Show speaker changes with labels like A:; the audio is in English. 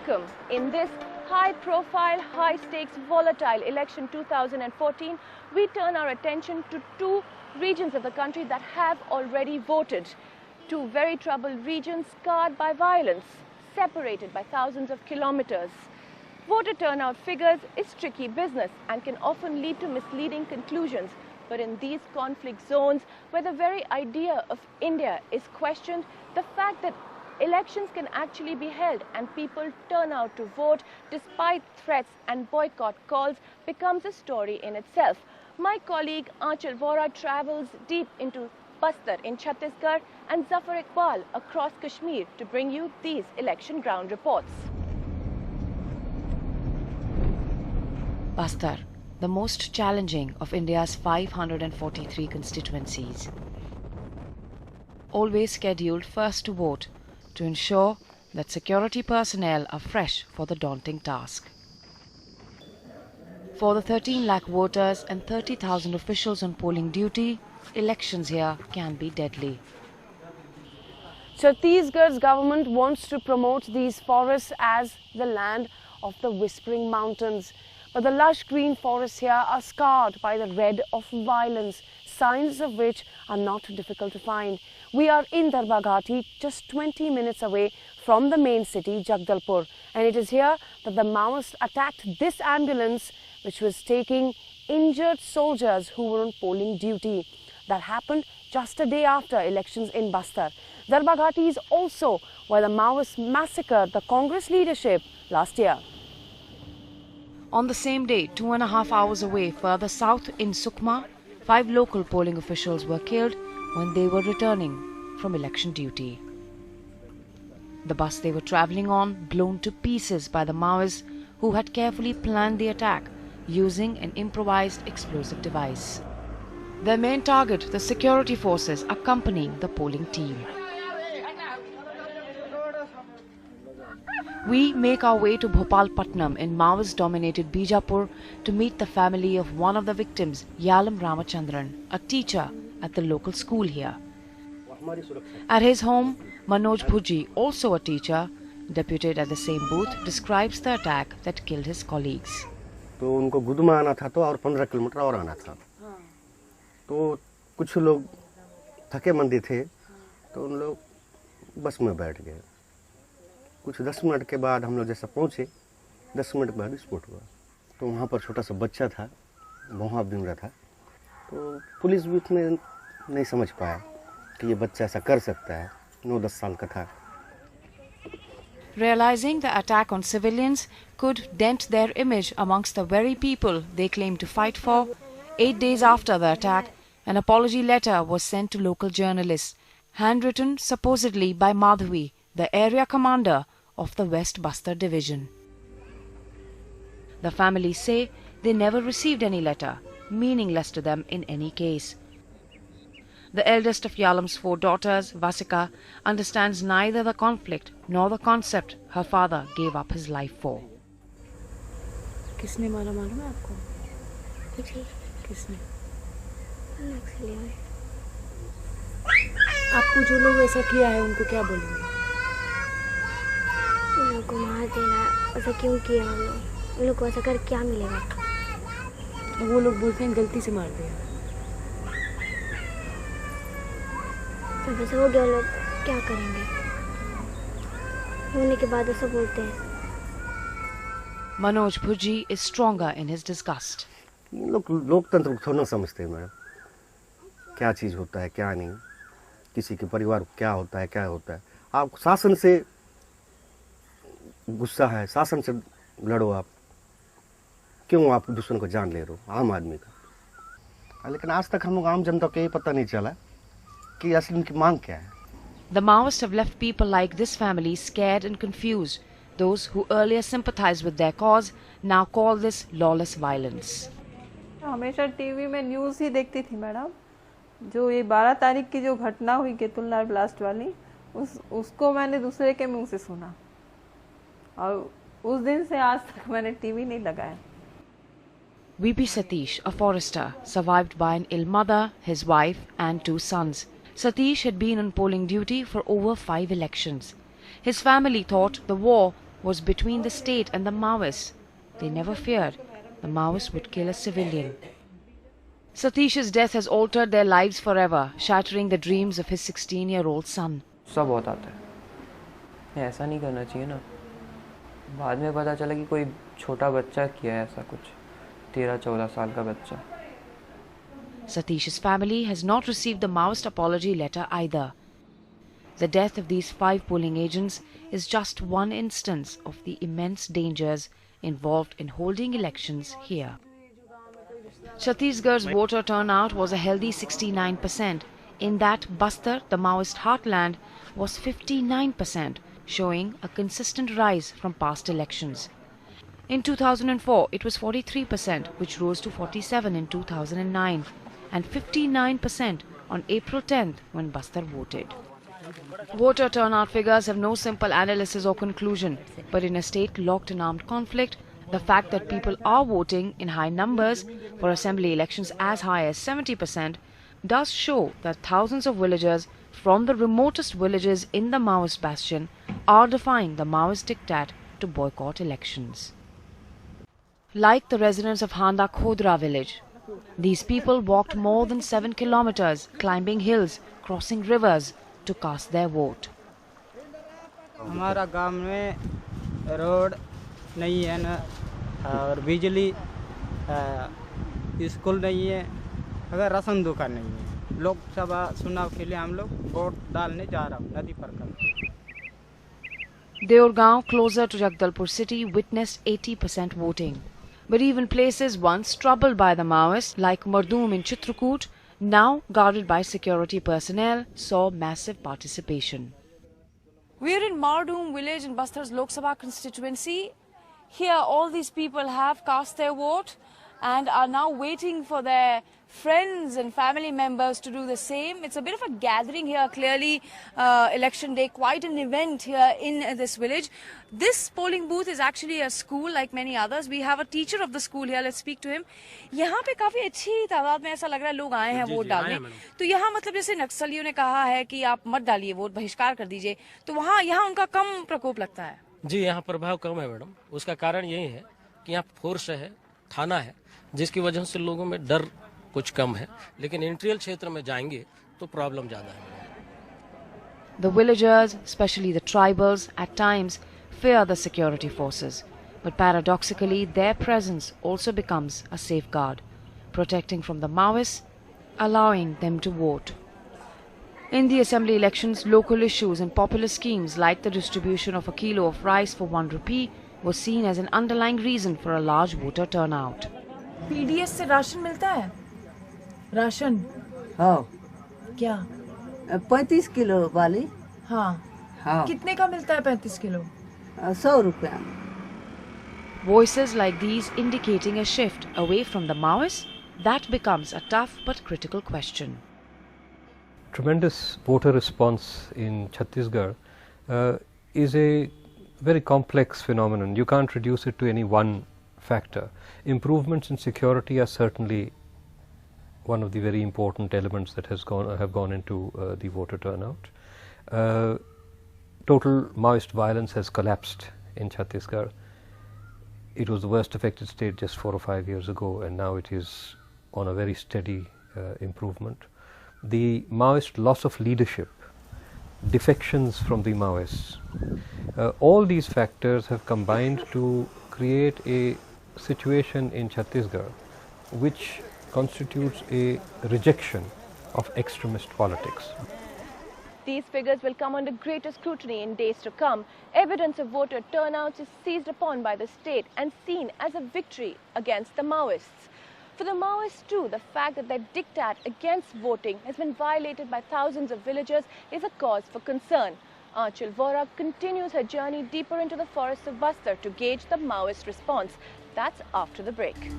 A: welcome. In this high-profile, high-stakes, volatile election 2014, we turn our attention to two regions of the country that have already voted. Two very troubled regions scarred by violence, separated by thousands of kilometers. Voter turnout figures is tricky business and can often lead to misleading conclusions. But in these conflict zones, where the very idea of India is questioned, the fact that elections can actually be held and people turn out to vote despite threats and boycott calls becomes a story in itself. My colleague Anchal Vohra travels deep into Bastar in Chhattisgarh and Zaffar Iqbal across Kashmir to bring you these election ground reports.
B: Bastar, the most challenging of India's 543 constituencies. Always scheduled first to vote, to ensure that security personnel are fresh for the daunting task. For the 13 lakh voters and 30,000 officials on polling duty, elections here can be deadly.
C: Chhattisgarh's government wants to promote these forests as the land of the whispering mountains. But the lush green forests here are scarred by the red of violence, signs of which are not difficult to find. We are in Darbagati, just 20 minutes away from the main city, Jagdalpur. And it is here that the Maoists attacked this ambulance, which was taking injured soldiers who were on polling duty. That happened just a day after elections in Bastar. Darbagati is also where the Maoists massacred the Congress leadership last year.
B: On the same day, 2.5 hours away further south in Sukma, 5 local polling officials were killed when they were returning from election duty. The bus they were travelling on blown to pieces by the Maoists who had carefully planned the attack using an improvised explosive device. Their main target, the security forces accompanying the polling team. We make our way to Bhopalpatnam in Maoist-dominated Bijapur to meet the family of one of the victims, Yalam Ramachandran, a teacher at the local school here. At his home, Manoj Bhuji, also a teacher, deputed at the same booth, describes the attack that killed his colleagues.
D: तो उनको गुदमा आना था तो और 15 kilometre और आना था तो कुछ लोग थके मंदी थे तो उन लोग बस में बैठ गए कुछ 10 मिनट के बाद हम लोग जैसा पहुंचे 10 मिनट बाद विस्फोट हुआ तो वहाँ पर छोटा सा बच्चा था वहाँ बिन रहा था तो पुलिस भी उतने नहीं समझ पाया कि ये बच्चा ऐसा कर सकता है 9-10 साल का था.
B: Realizing the attack on civilians could dent their image amongst the very people they claim to fight for, 8 days after the attack, an apology letter was sent to local journalists, handwritten supposedly by Madhavi, the area commander of the West Bastar division. The families say they never received any letter, meaningless to them in any case. The eldest of Yalam's 4 daughters, Vasika, understands neither the conflict nor the concept her father gave up his life for.
C: किसने मारा मालूम है आपको? किसने? आपको जो लोग ऐसा किया है उनको क्या बोलेंगे?
E: उन लोग को मार देना, ऐसा क्यों किया उन लोग को ऐसा कर क्या मिलेगा?
C: वो लोग बोलते हैं गलती से मार दिया.
E: अब ऐसा हो गया लोग क्या करेंगे? होने के बाद ऐसा बोलते हैं.
B: Manoj Bhuji is stronger in his disgust.
D: लोकतंत्र को थोड़ा समझते हैं मैडम क्या चीज़ होता है क्या नहीं किसी के परिवार को क्या होता है आप शासन से गुस्सा है शासन से लड़ो आप क्यों आप दुश्मन को जान ले रहे हो आम आदमी का लेकिन आज तक हम लोग आम जनता को यही पता नहीं चला कि असली उनकी मांग क्या है.
B: The Maoists have left people like this family scared and confused. Those who earlier sympathized with their cause now call this lawless violence.
F: हमेशा टीवी में न्यूज़ ही देखती थी मैडम. जो ये 12 तारीख की जो घटना हुई केतुलनार ब्लास्ट वाली उसको मैंने दूसरे के मुंह से सुना और उस दिन से आज तक मैंने टीवी नहीं लगाया.
B: VP Satish, a forester, survived by an ill mother, his wife and 2 sons. Satish had been on polling duty for over 5 elections. His family thought the war was between the state and the Maoists. They never feared the Maoists would kill a civilian. Satish's death has altered their lives forever, shattering the dreams of his 16-year-old son.
G: सब बहुत आता है, ऐसा नहीं करना चाहिए ना. बाद में पता चला कि कोई छोटा बच्चा किया है ऐसा कुछ, 13-14 साल का बच्चा.
B: Satish's family has not received the Maoist apology letter either. The death of these 5 polling agents is just one instance of the immense dangers involved in holding elections here. Chhattisgarh's voter turnout was a healthy 69%. In that, Bastar, the Maoist heartland, was 59%, showing a consistent rise from past elections. In 2004, it was 43%, which rose to 47% in 2009, and 59% on April 10th when Bastar voted. Voter turnout figures have no simple analysis or conclusion, but in a state locked in armed conflict, the fact that people are voting in high numbers for assembly elections as high as 70% does show that thousands of villagers from the remotest villages in the Maoist bastion are defying the Maoist diktat to boycott elections. Like the residents of Handa Khodra village, these people walked more than 7 kilometers, climbing hills, crossing rivers to cast their vote.
H: हमारा गांव में road नहीं है ना, और बिजली, school नहीं है, अगर राशन दुकान नहीं है. लोकसभा चुनाव के लिए हम लोग वोट डालने जा रहा हूँ नदी पर कर.
B: Deorgaon, closer to Jagdalpur city, witnessed 80% voting. But even places once troubled by the Maoists, like Mardum in Chitrakoot, now guarded by security personnel, saw massive participation.
C: We're in Mardum village in Bastar's Lok Sabha constituency. Here all these people have cast their vote and are now waiting for their friends and family members to do the same. It's a bit of a gathering here, clearly election day, quite an event here in this village. This polling booth is actually a school like many others. We have a teacher of the school here. Let's speak to him. यहाँ पे काफी अच्छी तादाद में ऐसा लग रहा है लोग आए हैं वोट डालने. तो यहाँ मतलब जैसे नक्सलियों ने कहा है कि आप मत डालिए वोट, बहिष्कार कर दीजिए, तो वहाँ यहाँ उनका कम प्रकोप लगता है.
I: जी, यहाँ प्रभाव कम है मैडम. उसका कारण यही है कि यहाँ फोर्स है, थाना है, जिसकी वजह से लोगों में डर कुछ कम है. लेकिन इंटीरियर क्षेत्र में जाएंगे तो प्रॉब्लम ज्यादा है.
B: The villagers, especially the tribals, at times fear the security forces. But paradoxically, their presence also becomes a safeguard, protecting from the Maoists, allowing them to vote. In the assembly elections, local issues and popular schemes like the distribution of a kilo of rice for 1 rupee was seen as an underlying reason for a large voter turnout.
J: PDS से ration मिलता है? Ration?
K: हाँ.
J: क्या?
K: 35 kilo वाली.
J: हाँ.
K: हाँ.
J: कितने का मिलता है 35 किलो?
K: 100 रुपया.
B: Voices like these indicating a shift away from the Maoists, that becomes a tough but critical question.
L: Tremendous voter response in Chhattisgarh is a very complex phenomenon. You can't reduce it to any one factor. Improvements in security are certainly one of the very important elements that have gone into the voter turnout. Total Maoist violence has collapsed in Chhattisgarh. It was the worst affected state just 4 or 5 years ago, and now it is on a very steady improvement. The Maoist loss of leadership, defections from the Maoists, all these factors have combined to create a situation in Chhattisgarh which constitutes a rejection of extremist politics.
A: These figures will come under greater scrutiny in days to come. Evidence of voter turnouts is seized upon by the state and seen as a victory against the Maoists. For the Maoists too, the fact that their diktat against voting has been violated by thousands of villagers is a cause for concern. Anchal Vohra continues her journey deeper into the forests of Bastar to gauge the Maoist response. That's after the break.